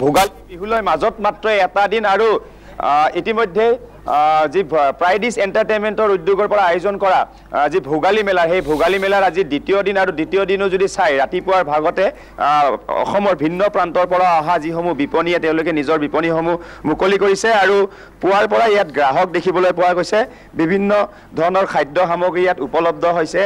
ভোগালী বিহুলৈ মাজত মাত্ৰ এটা দিন আৰু ইতিমধ্যে যি প্ৰাইডিছ এণ্টাৰটেইনমেণ্টৰ উদ্যোগৰ পৰা আয়োজন কৰা যি ভোগালী মেলা সেই ভোগালী মেলাৰ আজি দ্বিতীয় দিন আৰু দ্বিতীয় দিনো যদি চাই ৰাতিপুৱাৰ ভাগতে অসমৰ ভিন্ন প্ৰান্তৰ পৰা অহা যিসমূহ বিপণীয়ে তেওঁলোকে নিজৰ বিপণীসমূহ মুকলি কৰিছে আৰু পুৱাৰ পৰা ইয়াত গ্ৰাহক দেখিবলৈ পোৱা গৈছে বিভিন্ন ধৰণৰ খাদ্য সামগ্ৰী ইয়াত উপলব্ধ হৈছে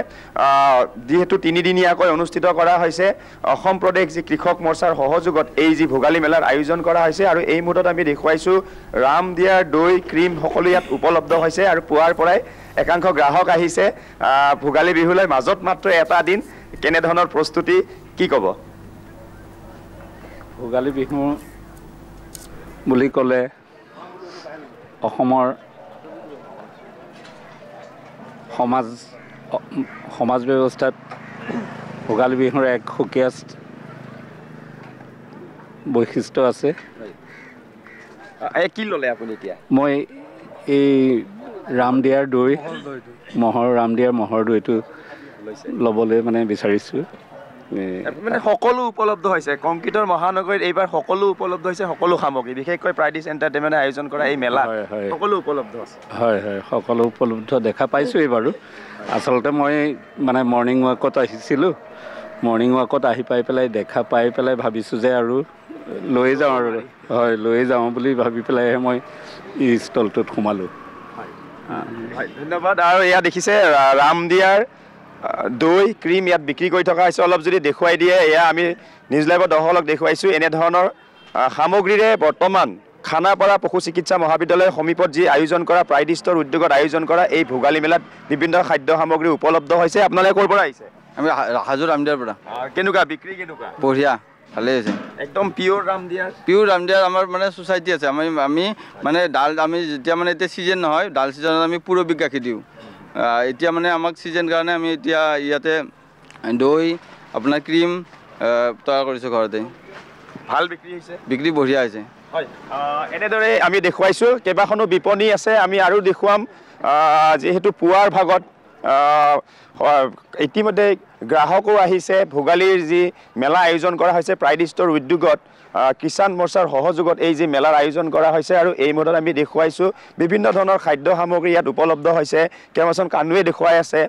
যিহেতু তিনিদিনীয়াকৈ অনুষ্ঠিত কৰা হৈছে অসম প্ৰদেশ যি কৃষক মৰ্চাৰ সহযোগত এই যি ভোগালী মেলাৰ আয়োজন কৰা হৈছে আৰু এই মুহূৰ্তত আমি দেখুৱাইছোঁ ৰামদিয়াৰ দৈ ক্ৰীম সকলো ইয়াত উপলব্ধ হৈছে আৰু পুৱাৰ পৰাই একাংশ গ্ৰাহক আহিছে ভোগালী বিহুলৈ মাজত মাত্ৰ এটা দিন কেনে ধৰণৰ প্ৰস্তুতি কি ক'ব ভোগালী বিহু বুলি ক'লে অসমৰ সমাজ ব্যৱস্থাত ভোগালী বিহুৰ এক সুকীয়া বৈশিষ্ট্য আছে কি ল'লে আপুনি এতিয়া মই এই ৰামদিয়াৰ দৈ ৰামদিয়াৰ মহৰ দৈটো ল'বলৈ মানে বিচাৰিছোঁ মানে সকলো উপলব্ধ হৈছে কংক্ৰিটৰ মহানগৰীত এইবাৰ সকলো উপলব্ধ হৈছে সকলো সামগ্ৰী বিশেষকৈ প্ৰাইডিছ এণ্টাৰটেইনমেণ্টে আয়োজন কৰা এই মেলা সকলো উপলব্ধ আছে হয় সকলো উপলব্ধ দেখা পাইছোঁ এইবাৰো আচলতে মই মানে মৰ্ণিং ৱাকত আহিছিলোঁ মৰ্ণিং ৱাকত আহি পাই পেলাই দেখা পাই পেলাই ভাবিছোঁ যে আৰু লৈ যাওঁ আৰু লৈ যাওঁ বুলি ভাবি পেলাইহে মই এই ষ্টলটোত সোমালোঁ ধন্যবাদ আৰু এয়া দেখিছে ৰামদিয়াৰ দৈ ক্ৰীম ইয়াত বিক্ৰী কৰি থকা হৈছে অলপ যদি দেখুৱাই দিয়ে এয়া আমি নিউজ লাইভত দৰ্শকক দেখুৱাইছোঁ এনেধৰণৰ সামগ্ৰীৰে বৰ্তমান খানাপাৰা পশু চিকিৎসা মহাবিদ্যালয়ৰ সমীপত যি আয়োজন কৰা প্ৰাইডিষ্টৰ উদ্যোগত আয়োজন কৰা এই ভোগালী মেলাত বিভিন্ন খাদ্য সামগ্ৰী উপলব্ধ হৈছে আপোনালোকে ক'ৰ পৰা আহিছে আমি হাজোৰ ৰামদিয়াৰ পৰা কেনেকুৱা বিক্ৰী কেনেকুৱা বঢ়িয়া ভালে হৈছে একদম পিয়'ৰ ৰামদিয়াৰ আমাৰ মানে ছ'চাইটি আছে আমি মানে ডাল আমি যেতিয়া মানে এতিয়া ছিজন নহয় ডাল ছিজনত আমি পুৰবী গাখীৰ দিওঁ এতিয়া মানে আমাক ছিজন কাৰণে আমি এতিয়া ইয়াতে দৈ আপোনাৰ ক্ৰীম তৈয়াৰ কৰিছোঁ ঘৰতে ভাল বিক্ৰী হৈছে বিক্ৰী বঢ়িয়া হৈছে হয় এনেদৰে আমি দেখুৱাইছোঁ কেইবাখনো বিপণী আছে আমি আৰু দেখুৱাম যিহেতু পুৱাৰ ভাগত ইতিমধ্যে গ্ৰাহকো আহিছে ভোগালীৰ যি মেলা আয়োজন কৰা হৈছে প্ৰাইডিষ্টৰ উদ্যোগত কিষাণ মৰ্চাৰ সহযোগত এই যি মেলাৰ আয়োজন কৰা হৈছে আৰু এই মুহূৰ্তত আমি দেখুৱাইছোঁ বিভিন্ন ধৰণৰ খাদ্য সামগ্ৰী ইয়াত উপলব্ধ হৈছে কেইবাজন কানুৱে দেখুৱাই আছে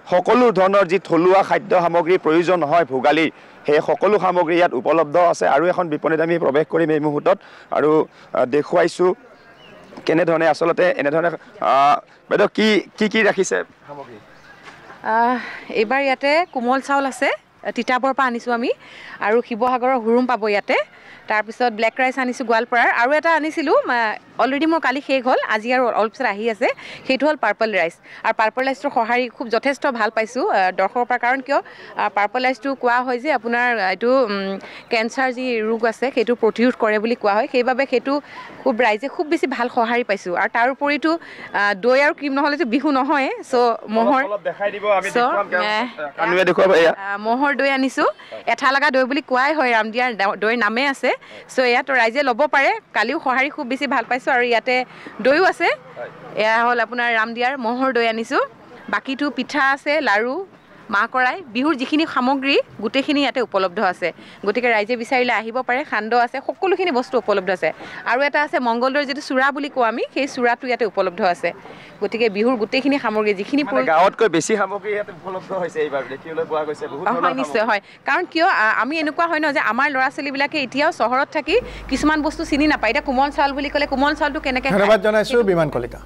সকলো ধৰণৰ যি থলুৱা খাদ্য সামগ্ৰীৰ প্ৰয়োজন হয় ভোগালীৰ সেই সকলো সামগ্ৰী ইয়াত উপলব্ধ আছে আৰু এখন বিপণীত আমি প্ৰৱেশ কৰিম এই মুহূৰ্তত আৰু দেখুৱাইছোঁ কেনেধৰণে আচলতে এনেধৰণে বাইদেউ কি ৰাখিছে সামগ্ৰী এইবাৰ ইয়াতে কোমল চাউল আছে তিতাবৰ পৰা আনিছোঁ আমি আৰু শিৱসাগৰৰ হুৰুম পাব ইয়াতে তাৰপিছত ব্লেক ৰাইচ আনিছোঁ গোৱালপাৰাৰ আৰু এটা আনিছিলোঁ অলৰেডি মোৰ কালি শেষ হ'ল আজি আৰু অলপ পিছত আহি আছে সেইটো হ'ল পাৰ্পল ৰাইচ আৰু পাৰ্পল ৰাইচটোৰ সঁহাৰি খুব যথেষ্ট ভাল পাইছোঁ দৰ্শকৰ পৰা কাৰণ কিয় পাৰ্পল ৰাইচটো কোৱা হয় যে আপোনাৰ এইটো কেঞ্চাৰ যি ৰোগ আছে সেইটো প্ৰতিৰোধ কৰে বুলি কোৱা হয় সেইবাবে সেইটো ৰাইজে খুব বেছি ভাল সঁহাৰি পাইছোঁ আৰু তাৰ উপৰিতো দৈ আৰু ক্ৰীম নহ'লেতো বিহু নহয় মহৰ দৈ আনিছোঁ এঠা লগা দৈ বুলি কোৱাই হয় ৰামদিয়াৰ দৈৰ নামে আছে চ' ইয়াত ৰাইজে ল'ব পাৰে কালিও সঁহাৰি খুব বেছি ভাল পাইছোঁ আৰু ইয়াতে দৈও আছে এয়া হ'ল আপোনাৰ ৰামদিয়াৰ মহৰ দৈ আনিছোঁ বাকীটো পিঠা আছে লাড়ু মাহ কৰাই বিহুৰ যিখিনি সামগ্ৰী গোটেইখিনি ইয়াতে উপলব্ধ আছে গতিকে ৰাইজে বিচাৰিলে আহিব পাৰে সান্দহ আছে সকলোখিনি বস্তু উপলব্ধ আছে আৰু এটা আছে মংগলদৈৰ যিটো চূড়া বুলি কওঁ আমি সেই চূড়াটো ইয়াতে উপলব্ধ আছে গতিকে বিহুৰ গোটেইখিনি সামগ্ৰী যিখিনি গাঁৱতকৈ বেছি সামগ্ৰী ইয়াতে উপলব্ধ হৈছে এইবাৰ দেখিবলৈ পোৱা গৈছে হয় নিশ্চয় হয় কাৰণ কিয় আমি এনেকুৱা হয় ন যে আমাৰ ল'ৰা ছোৱালীবিলাকে এতিয়াও চহৰত থাকি কিছুমান বস্তু চিনি নাপায় এতিয়া কোমল চাউল বুলি ক'লে কোমল চাউলটো কেনেকৈ ধন্যবাদ জনাইছোঁ বিমান কলিতা